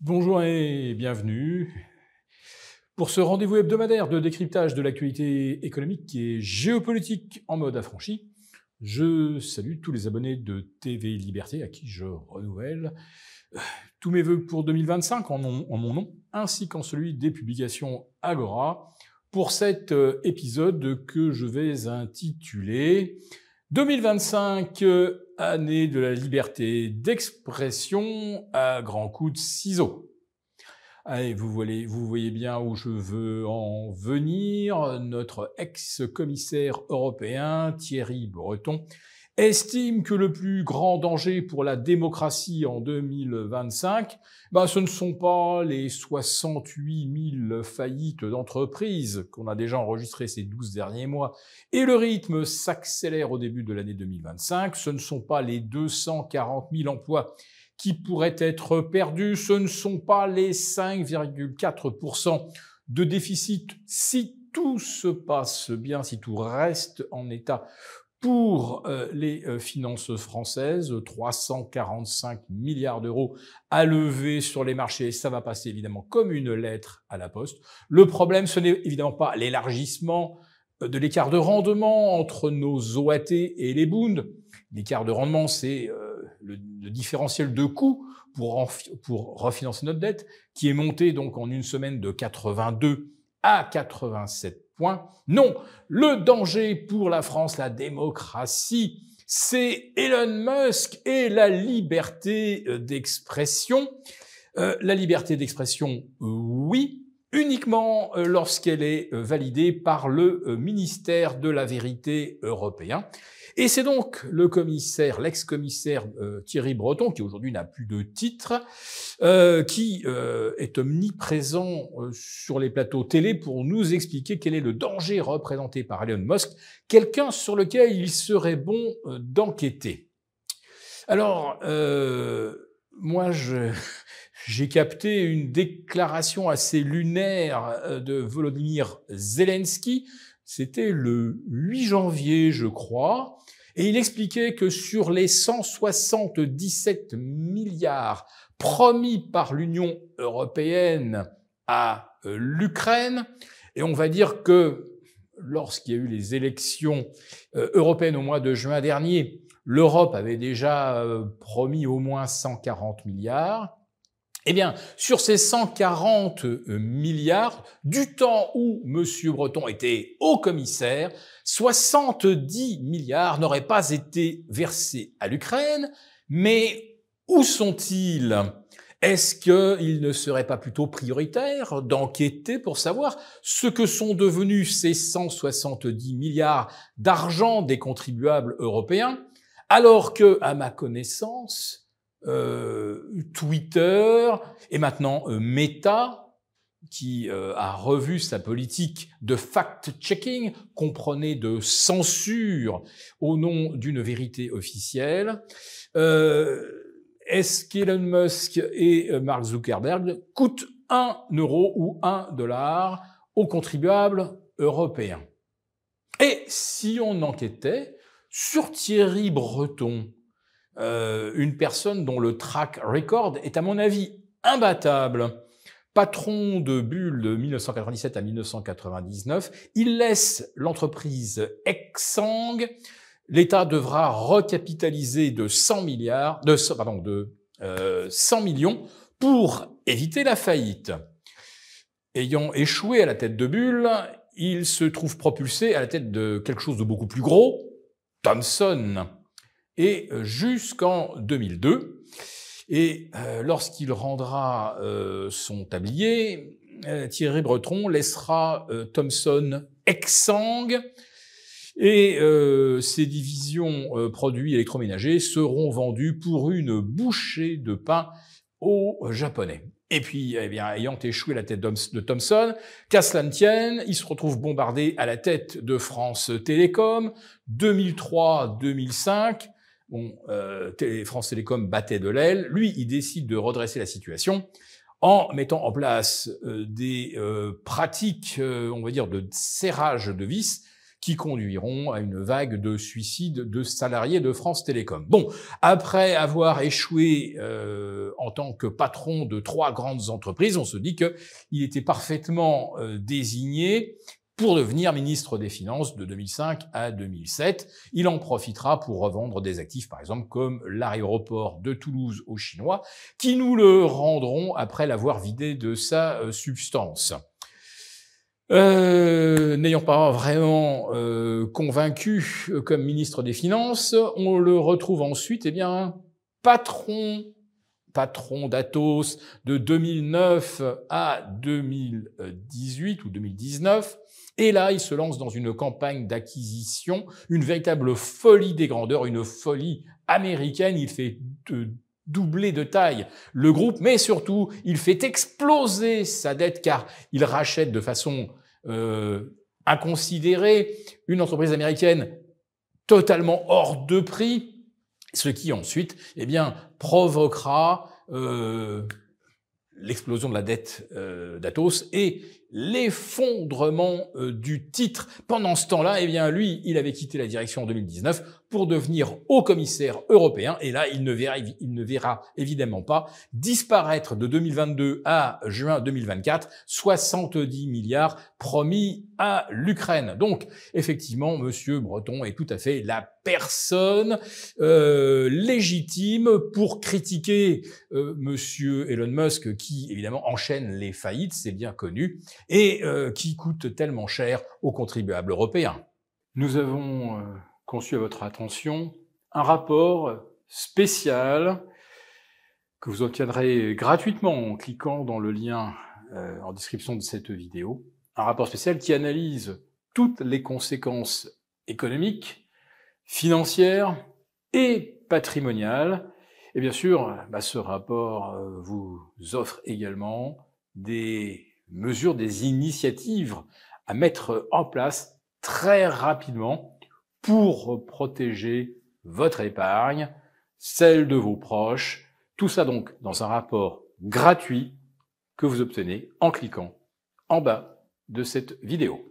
Bonjour et bienvenue pour ce rendez-vous hebdomadaire de décryptage de l'actualité économique et géopolitique en mode affranchi. Je salue tous les abonnés de TV Liberté à qui je renouvelle tous mes vœux pour 2025 en mon nom, ainsi qu'en celui des publications Agora, pour cet épisode que je vais intituler 2025, année de la liberté d'expression à grands coups de ciseaux. Allez, vous voyez bien où je veux en venir. Notre ex-commissaire européen, Thierry Breton, estime que le plus grand danger pour la démocratie en 2025, ce ne sont pas les 68 000 faillites d'entreprises qu'on a déjà enregistrées ces 12 derniers mois, et le rythme s'accélère au début de l'année 2025, ce ne sont pas les 240 000 emplois qui pourraient être perdus, ce ne sont pas les 5,4% de déficit si tout se passe bien, si tout reste en état pour les finances françaises, 345 milliards d'euros à lever sur les marchés, ça va passer évidemment comme une lettre à la poste. Le problème, ce n'est évidemment pas l'élargissement de l'écart de rendement entre nos OAT et les Bunds. L'écart de rendement, c'est le différentiel de coûts pour refinancer notre dette, qui est monté donc en une semaine de 82 à 87 points. Non, le danger pour la France, la démocratie, c'est Elon Musk et la liberté d'expression. La liberté d'expression, oui, uniquement lorsqu'elle est validée par le ministère de la Vérité européen. Et c'est donc le commissaire, l'ex-commissaire Thierry Breton, qui aujourd'hui n'a plus de titre, qui est omniprésent sur les plateaux télé pour nous expliquer quel est le danger représenté par Elon Musk, quelqu'un sur lequel il serait bon d'enquêter. Alors, moi, j'ai capté une déclaration assez lunaire de Volodymyr Zelensky. C'était le 8 janvier, je crois. Et il expliquait que sur les 177 milliards promis par l'Union européenne à l'Ukraine, et on va dire que lorsqu'il y a eu les élections européennes au mois de juin dernier, l'Europe avait déjà promis au moins 140 milliards. Eh bien, sur ces 140 milliards, du temps où M. Breton était haut-commissaire, 70 milliards n'auraient pas été versés à l'Ukraine, mais où sont-ils ? Est-ce qu'il ne serait pas plutôt prioritaire d'enquêter pour savoir ce que sont devenus ces 170 milliards d'argent des contribuables européens, alors que, à ma connaissance, Twitter et maintenant Meta, qui a revu sa politique de fact-checking, comprenez de censure au nom d'une vérité officielle. Est-ce qu'Elon Musk et Mark Zuckerberg coûtent 1 euro ou 1 dollar aux contribuables européens? Et si on enquêtait sur Thierry Breton, une personne dont le track record est à mon avis imbattable. Patron de Bull de 1997 à 1999, il laisse l'entreprise Exang. L'État devra recapitaliser de 100 millions pour éviter la faillite. Ayant échoué à la tête de Bull, il se trouve propulsé à la tête de quelque chose de beaucoup plus gros, Thomson. Et jusqu'en 2002. Et lorsqu'il rendra son tablier, Thierry Breton laissera Thomson exsangue et ces divisions produits électroménagers seront vendues pour une bouchée de pain aux Japonais. Et puis, ayant échoué à la tête de Thomson, qu'à cela ne tienne, il se retrouve bombardé à la tête de France Télécom, 2003-2005. France Télécom battait de l'aile. Lui, il décide de redresser la situation en mettant en place des pratiques, on va dire, de serrage de vis qui conduiront à une vague de suicides de salariés de France Télécom. Bon, après avoir échoué en tant que patron de 3 grandes entreprises, on se dit qu'il était parfaitement désigné pour devenir ministre des Finances de 2005 à 2007. Il en profitera pour revendre des actifs, par exemple, comme l'aéroport de Toulouse aux Chinois, qui nous le rendront après l'avoir vidé de sa substance. N'ayant pas vraiment convaincu comme ministre des Finances, on le retrouve ensuite, eh bien, patron d'Atos de 2009 à 2018 ou 2019. Et là, il se lance dans une campagne d'acquisition, une véritable folie des grandeurs, une folie américaine. Il fait doubler de taille le groupe, mais surtout, il fait exploser sa dette car il rachète de façon inconsidérée une entreprise américaine totalement hors de prix, ce qui ensuite, eh bien, provoquera l'explosion de la dette d'Atos et l'effondrement du titre. Pendant ce temps-là, eh bien, lui, il avait quitté la direction en 2019 pour devenir haut-commissaire européen. Et là, il ne verra évidemment pas disparaître de 2022 à juin 2024 70 milliards promis à l'Ukraine. Donc, effectivement, Monsieur Breton est tout à fait la personne légitime pour critiquer Monsieur Elon Musk, qui évidemment enchaîne les faillites, c'est bien connu, et qui coûte tellement cher aux contribuables européens. Nous avons conçu à votre attention un rapport spécial que vous obtiendrez gratuitement en cliquant dans le lien en description de cette vidéo. Un rapport spécial qui analyse toutes les conséquences économiques, financières et patrimoniales. Et bien sûr, ce rapport vous offre également des mesures, des initiatives à mettre en place très rapidement pour protéger votre épargne, celle de vos proches. Tout ça donc dans un rapport gratuit que vous obtenez en cliquant en bas de cette vidéo.